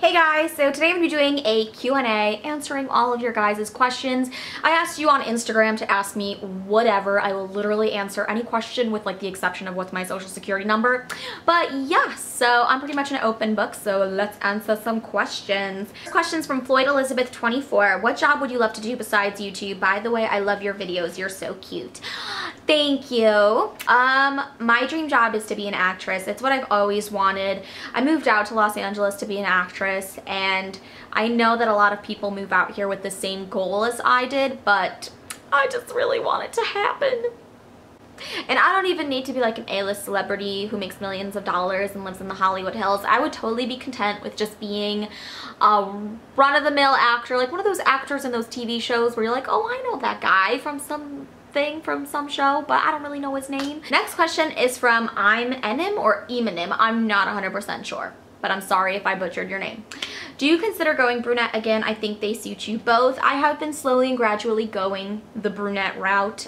Hey guys, so today I'm going to be doing a Q&A answering all of your guys' questions. I asked you on Instagram to ask me whatever. I will literally answer any question with like the exception of what's my social security number. But yeah, so I'm pretty much an open book, so let's answer some questions. Questions from Floyd Elizabeth 24. What job would you love to do besides YouTube? By the way, I love your videos. You're so cute. Thank you. My dream job is to be an actress. It's what I've always wanted. I moved out to Los Angeles to be an actress, and I know that a lot of people move out here with the same goal as I did, but I just really want it to happen. And I don't even need to be like an A-list celebrity who makes millions of dollars and lives in the Hollywood Hills. I would totally be content with just being a run-of-the-mill actor, like one of those actors in those TV shows where you're like, oh, I know that guy from some show, but I don't really know his name. Next question is from I'm Enim or Emanim. I'm not 100% sure, but I'm sorry if I butchered your name. Do you consider going brunette again? I think they suit you both. I have been slowly and gradually going the brunette route.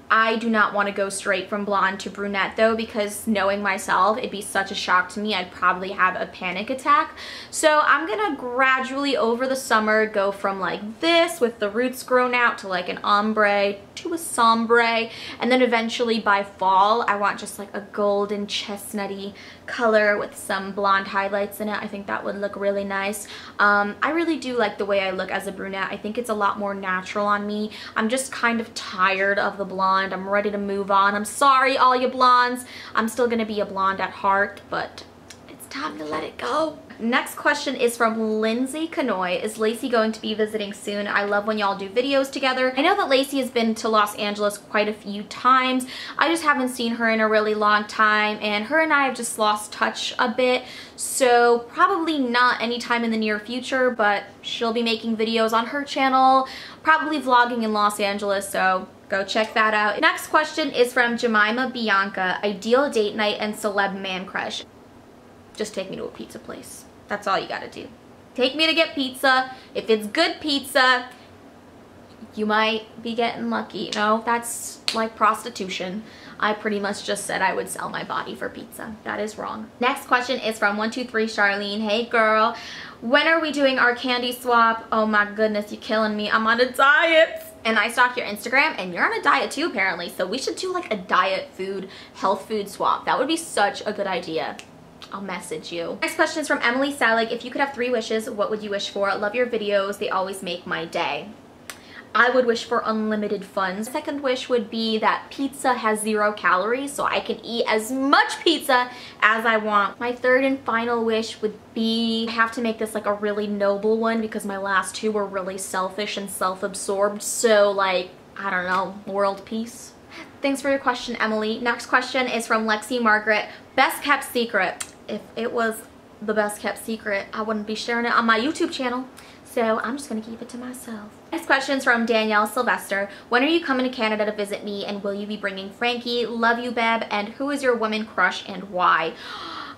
I do not want to go straight from blonde to brunette though, because knowing myself, it'd be such a shock to me. I'd probably have a panic attack. So I'm gonna gradually over the summer go from like this with the roots grown out to like an ombre to a sombre, and then eventually by fall I want just like a golden chestnutty color with some blonde highlights in it. I think that would look really nice. I really do like the way I look as a brunette. I think it's a lot more natural on me. I'm just kind of tired of the blonde. I'm ready to move on. I'm sorry all you blondes. I'm still gonna be a blonde at heart, but it's time to let it go. Next question is from Lindsay Canoy. Is Laci going to be visiting soon? I love when y'all do videos together. I know that Laci has been to Los Angeles quite a few times. I just haven't seen her in a really long time, and her and I have just lost touch a bit. So probably not anytime in the near future, but she'll be making videos on her channel, probably vlogging in Los Angeles, so go check that out. Next question is from Jemima Bianca. Ideal date night and celeb man crush. Just take me to a pizza place. That's all you gotta do. Take me to get pizza. If it's good pizza, you might be getting lucky. You know, that's like prostitution. I pretty much just said I would sell my body for pizza. That is wrong. Next question is from 123 Charlene. Hey girl, when are we doing our candy swap? Oh my goodness, you're killing me. I'm on a diet. And I stalk your Instagram, and you're on a diet too apparently, so we should do like a diet food, health food swap. That would be such a good idea. I'll message you. Next question is from Emily Salig. If you could have 3 wishes, what would you wish for? Love your videos. They always make my day. I would wish for unlimited funds. Second wish would be that pizza has 0 calories, so I can eat as much pizza as I want. My third and final wish would be, I have to make this like a really noble one because my last 2 were really selfish and self-absorbed. So like, I don't know, world peace. Thanks for your question, Emily. Next question is from Lexi Margaret. Best kept secret. If it was the best kept secret, I wouldn't be sharing it on my YouTube channel. So I'm just gonna keep it to myself. Next question is from Danielle Sylvester. When are you coming to Canada to visit me, and will you be bringing Frankie? Love you, Beb. And who is your woman crush and why?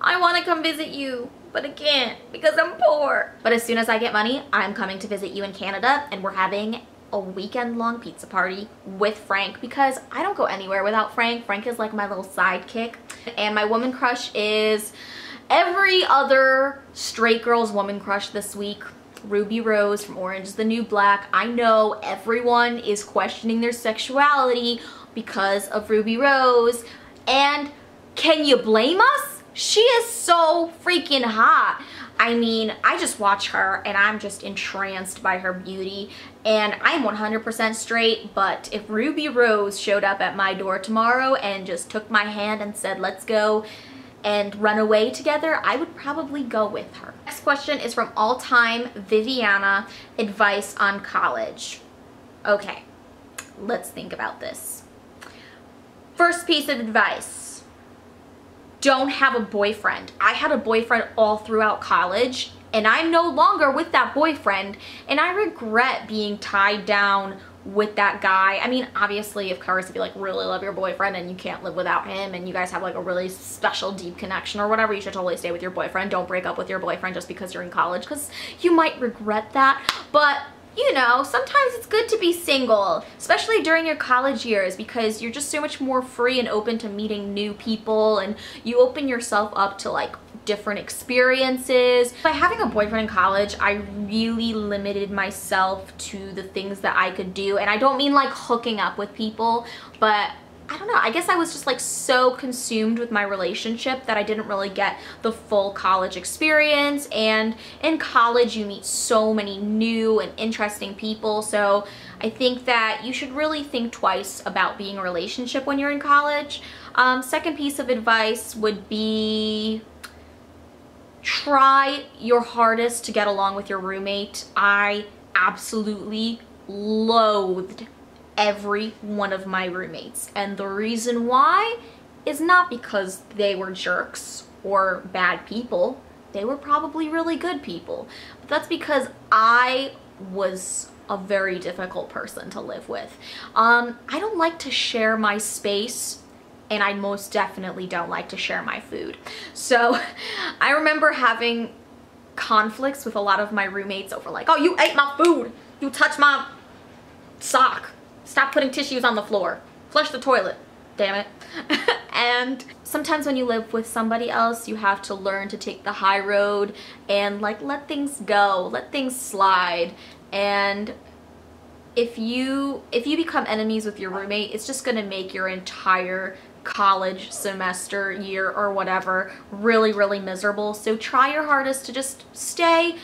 I want to come visit you, but I can't because I'm poor. But as soon as I get money, I'm coming to visit you in Canada, and we're having a weekend-long pizza party with Frank because I don't go anywhere without Frank. Frank is like my little sidekick. And my woman crush is every other straight girl's woman crush this week. Ruby Rose from Orange is the New Black. I know everyone is questioning their sexuality because of Ruby Rose, and can you blame us? She is so freaking hot. I mean, I just watch her and I'm just entranced by her beauty, and I'm 100% straight, but if Ruby Rose showed up at my door tomorrow and just took my hand and said, let's go and run away together, I would probably go with her. Next question is from All Time Viviana. Advice on college. Okay, let's think about this. First piece of advice. Don't have a boyfriend. I had a boyfriend all throughout college, and I'm no longer with that boyfriend, and I regret being tied down with that guy. I mean, obviously, of course, if you like really love your boyfriend and you can't live without him and you guys have like a really special deep connection or whatever, you should totally stay with your boyfriend. Don't break up with your boyfriend just because you're in college, because you might regret that. But you know, sometimes it's good to be single, especially during your college years, because you're just so much more free and open to meeting new people, and you open yourself up to like different experiences. By having a boyfriend in college, I really limited myself to the things that I could do. And I don't mean like hooking up with people, but I don't know, I guess I was just like so consumed with my relationship that I didn't really get the full college experience. And in college, you meet so many new and interesting people. So I think that you should really think twice about being in a relationship when you're in college. Second piece of advice would be try your hardest to get along with your roommate. I absolutely loathed every one of my roommates, and the reason why is not because they were jerks or bad people. They were probably really good people, but that's because I was a very difficult person to live with. I don't like to share my space, and I most definitely don't like to share my food. So I remember having conflicts with a lot of my roommates over like, oh, you ate my food, you touched my sock, stop putting tissues on the floor, flush the toilet, damn it. And sometimes when you live with somebody else, you have to learn to take the high road and like let things go, let things slide. And if you become enemies with your roommate, it's just gonna make your entire college semester, year, or whatever really, really miserable. So try your hardest to just stay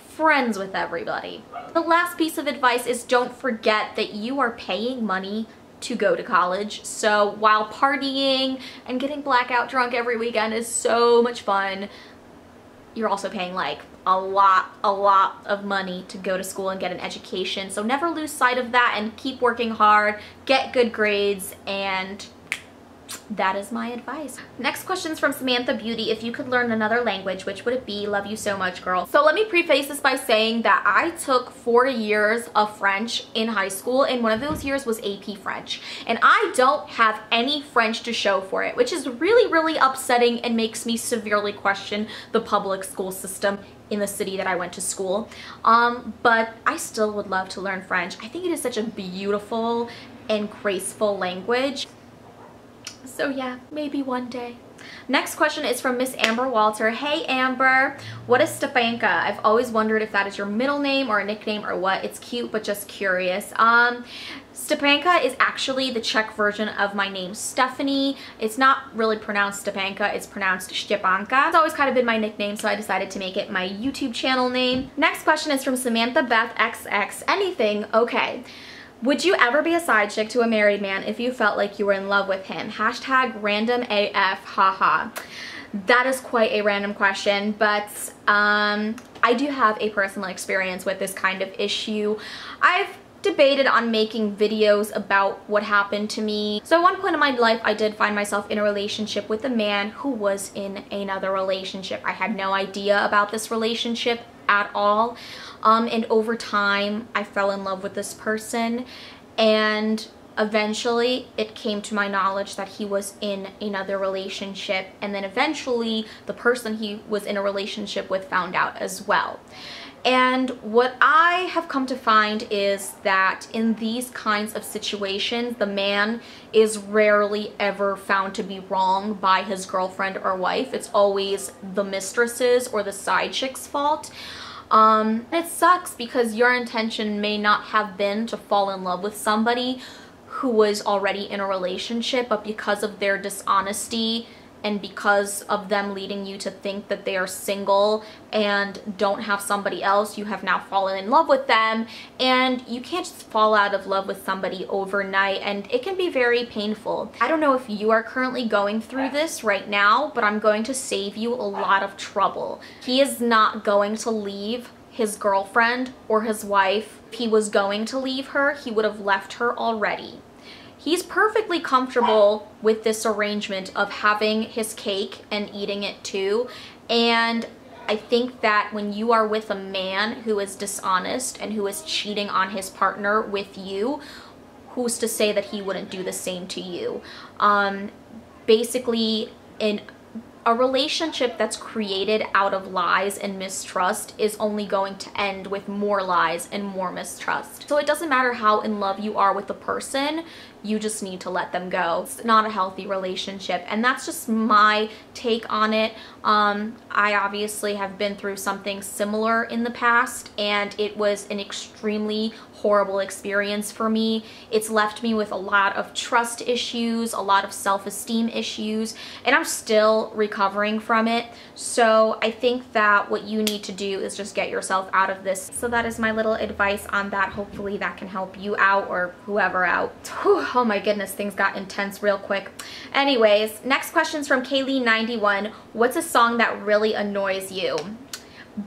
friends with everybody. The last piece of advice is don't forget that you are paying money to go to college. So while partying and getting blackout drunk every weekend is so much fun, you're also paying like a lot of money to go to school and get an education. So never lose sight of that and keep working hard, get good grades, and that is my advice. Next question is from Samantha Beauty. If you could learn another language, which would it be? Love you so much, girl. So let me preface this by saying that I took 4 years of French in high school, and one of those years was AP French. And I don't have any French to show for it, which is really, really upsetting and makes me severely question the public school system in the city that I went to school. But I still would love to learn French. I think it is such a beautiful and graceful language. So yeah, maybe one day. Next question is from Miss Amber Walter. Hey Amber, what is Stepanka? I've always wondered if that is your middle name or a nickname or what. It's cute, but just curious. Stepanka is actually the Czech version of my name, Stephanie. It's not really pronounced Stepanka, it's pronounced Stepanka. It's always kind of been my nickname, so I decided to make it my YouTube channel name. Next question is from Samantha Beth XX. Anything, okay. Would you ever be a side chick to a married man if you felt like you were in love with him? Hashtag random AF, haha. That is quite a random question, but I do have a personal experience with this kind of issue. I've debated on making videos about what happened to me. So at one point in my life, I did find myself in a relationship with a man who was in another relationship. I had no idea about this relationship at all. And over time, I fell in love with this person, and eventually it came to my knowledge that he was in another relationship, and then eventually the person he was in a relationship with found out as well. And what I have come to find is that in these kinds of situations, the man is rarely ever found to be wrong by his girlfriend or wife. It's always the mistress's or the side chick's fault. It sucks because your intention may not have been to fall in love with somebody who was already in a relationship, but because of their dishonesty and because of them leading you to think that they are single and don't have somebody else, you have now fallen in love with them, and you can't just fall out of love with somebody overnight, and it can be very painful. I don't know if you are currently going through this right now, but I'm going to save you a lot of trouble. He is not going to leave his girlfriend or his wife. If he was going to leave her, he would have left her already. He's perfectly comfortable with this arrangement of having his cake and eating it too. And I think that when you are with a man who is dishonest and who is cheating on his partner with you, who's to say that he wouldn't do the same to you? Basically, in a relationship that's created out of lies and mistrust is only going to end with more lies and more mistrust. So it doesn't matter how in love you are with the person, you just need to let them go. It's not a healthy relationship, and that's just my take on it. I obviously have been through something similar in the past, and it was an extremely horrible experience for me. It's left me with a lot of trust issues, a lot of self-esteem issues, and I'm still recovering from it. So I think that what you need to do is just get yourself out of this. So that is my little advice on that. Hopefully that can help you out or whoever out. Whew, oh my goodness, things got intense real quick. Anyways, next question's from Kaylee91. What's a song that really annoys you?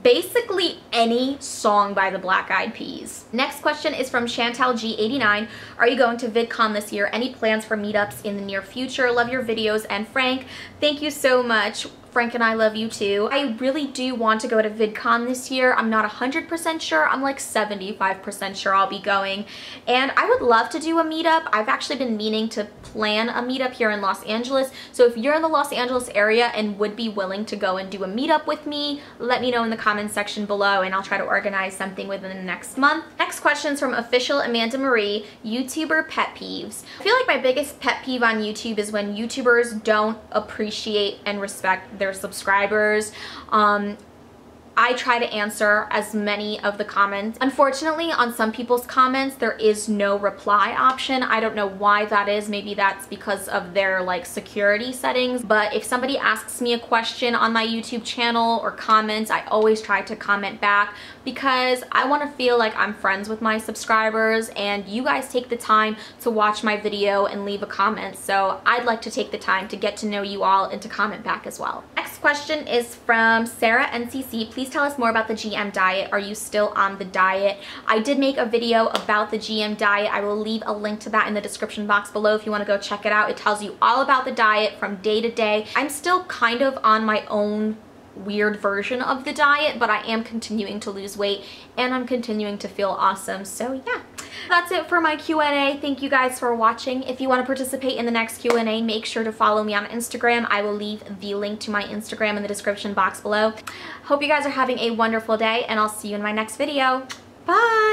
Basically any song by the Black Eyed Peas. Next question is from Chantal G89. Are you going to VidCon this year? Any plans for meetups in the near future? Love your videos. And Frank, thank you so much. Frank and I love you too. I really do want to go to VidCon this year. I'm not 100% sure. I'm like 75% sure I'll be going. And I would love to do a meetup. I've actually been meaning to plan a meetup here in Los Angeles. So if you're in the Los Angeles area and would be willing to go and do a meetup with me, let me know in the comments section below and I'll try to organize something within the next month. Next question is from official Amanda Marie, YouTuber pet peeves. I feel like my biggest pet peeve on YouTube is when YouTubers don't appreciate and respect their subscribers. I try to answer as many of the comments. Unfortunately, on some people's comments, there is no reply option. I don't know why that is. Maybe that's because of their like security settings. But if somebody asks me a question on my YouTube channel or comments, I always try to comment back because I want to feel like I'm friends with my subscribers and you guys take the time to watch my video and leave a comment. So I'd like to take the time to get to know you all and to comment back as well. Next question is from Sarah NCC. Please tell us more about the GM diet. Are you still on the diet? I did make a video about the GM diet. I will leave a link to that in the description box below if you want to go check it out. It tells you all about the diet from day to day. I'm still kind of on my own weird version of the diet, but I am continuing to lose weight and I'm continuing to feel awesome. So yeah, that's it for my Q&A. Thank you guys for watching. If you want to participate in the next Q&A, make sure to follow me on Instagram. I will leave the link to my Instagram in the description box below. Hope you guys are having a wonderful day and I'll see you in my next video. Bye!